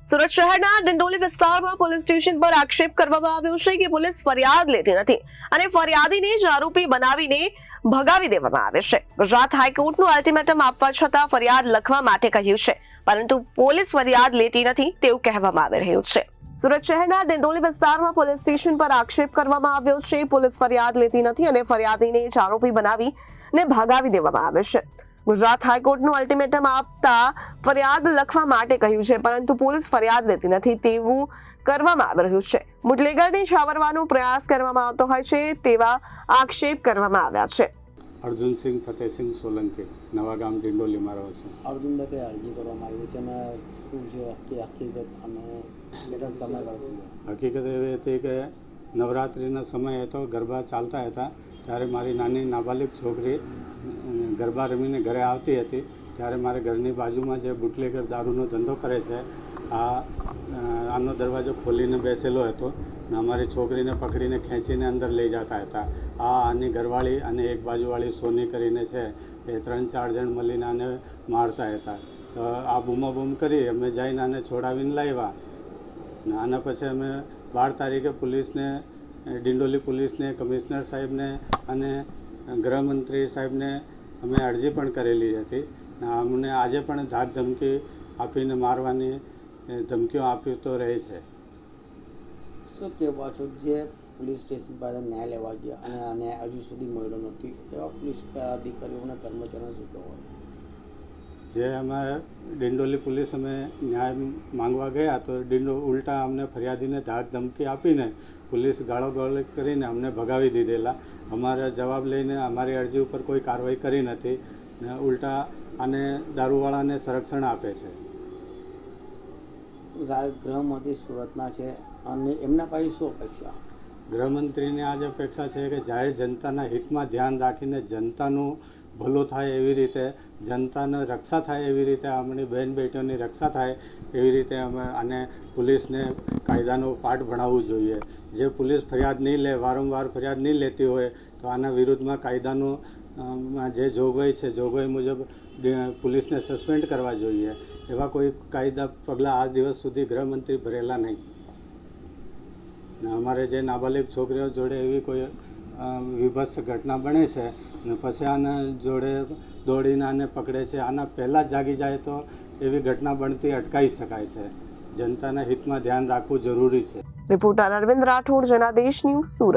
સુરત શહેરના ડિંડોલી વિસ્તારમાં police station પર આક્ષેપ કરવામાં આવ્યો છે કે પોલીસ ફરિયાદ લેતી નથી અને ફરિયાદીને જ આરોપી બનાવીને ભગાવી દેવામાં આવે છે. ગુજરાત હાઈકોર્ટનું અલ્ટિમેટમ આપવા છતાં ફરિયાદ લખવા માટે કહ્યું છે, પરંતુ પોલીસ ફરિયાદ લેતી નથી તેવું કહેવામાં આવી રહ્યું છે. સુરત શહેરના ડિંડોલી વિસ્તારમાં પોલીસ સ્ટેશન પર આક્ષેપ કરવામાં આવ્યો છે. પોલીસ ફરિયાદ લેતી નથી અને ફરિયાદીને જ આરોપી બનાવીને ભગાવી દેવામાં આવે છે. ગુજરાત હાઈકોર્ટનું અલ્ટિમેટમ આપતા ફરિયાદ લખવા માટે કહ્યું છે, પરંતુ પોલીસ ફરિયાદ લેતી નથી તેવું કરવામાં આવી રહ્યું છે. બુટલેગરને છાવરવાનો પ્રયાસ કરવામાં આવતો હોય છે તેવા આક્ષેપ કરવામાં આવ્યા છે. અર્જુન સિંહ ફતેહસિંહ સોલંકી, નવા ગામ ડિંડોલીમાં રહું છું. અર્જુનભાઈ કઈ અરજી કરવામાં આવી છે અને શું છે હકીકત અને કેટલા સમય કરતી? હકીકત એવી હતી કે નવરાત્રિના સમયે તો ગરબા ચાલતા હતા, ત્યારે મારી નાની નાબાલિગ છોકરી ગરબા રમીને ઘરે આવતી હતી. ત્યારે મારે ઘરની બાજુમાં જે બુટલેગર દારૂનો ધંધો કરે છે આનો દરવાજો ખોલીને બેસેલો હતો ને અમારી છોકરીને પકડીને ખેંચીને અંદર લઈ જતા હતા. આની ઘરવાળી અને એક બાજુવાળી સોની કરીને છે એ 3-4 જણ મળીને આને મારતા હતા. તો આ બૂમાબૂમ કરી અમે જઈને આને છોડાવીને લાવ્યા ને આના પછી અમે 12 તારીખે પોલીસને, ડિંડોલી પોલીસને, કમિશનર સાહેબને અને ગૃહમંત્રી સાહેબને અમે અરજી પણ કરેલી હતી. અમને આજે પણ ધાક ધમકી આપીને મારવાની ધમકીઓ આપી તો રહે છે. શું કહેવા છો જે પોલીસ સ્ટેશન પાસે ન્યાય લેવા ગયા અને આ ન્યાય હજુ સુધી મળ્યો નથી એવા પોલીસ અધિકારીઓને કર્મચારીઓને શું કહેવાય? જે અમે ડિંડોલી પોલીસ અમે ન્યાય માંગવા ગયા તો ઉલટા અમને ફરિયાદીને ધાક ધમકી આપીને પોલીસ ગાળોગાળી કરીને અમને ભગાવી દીધેલા. અમારા જવાબ લઈને અમારી અરજી ઉપર કોઈ કાર્યવાહી કરી નથી ને ઉલટા આને દારૂવાળાને સંરક્ષણ આપે છે. ગૃહમંત્રી સુરતના છે અને એમના પાસે શું અપેક્ષા? ગૃહમંત્રીને આજ અપેક્ષા છે કે જાહેર જનતાના હિતમાં ધ્યાન રાખીને જનતાનું ભલું થાય એવી રીતે, જનતાને રક્ષા થાય એવી રીતે, અમારી બહેન બેટીઓની રક્ષા થાય એવી રીતે અમે આને પોલીસને કાયદાનો પાઠ ભણાવવું જોઈએ. જે પોલીસ ફરિયાદ નહીં લે, વારંવાર ફરિયાદ નહીં લેતી હોય તો આના વિરુદ્ધમાં કાયદાનું જે જોગવાઈ છે જોગવાઈ મુજબ પોલીસને સસ્પેન્ડ કરવા જોઈએ. એવા કોઈ કાયદા પગલાં આજ દિવસ સુધી ગૃહમંત્રી ભરેલા નહીં. ને અમારે જે નાબાલિગ છોકરીઓ જોડે એવી કોઈ વિભત્સ ઘટના બને છે ને પછી આના જોડે દોડીને આને પકડે છે, આના પહેલાં જ જાગી જાય તો એવી ઘટના બનતી અટકાવી શકાય છે. જનતાના હિતમાં ધ્યાન રાખવું જરૂરી છે. Reporter Arvind Rathod, Janadesh News, Surat.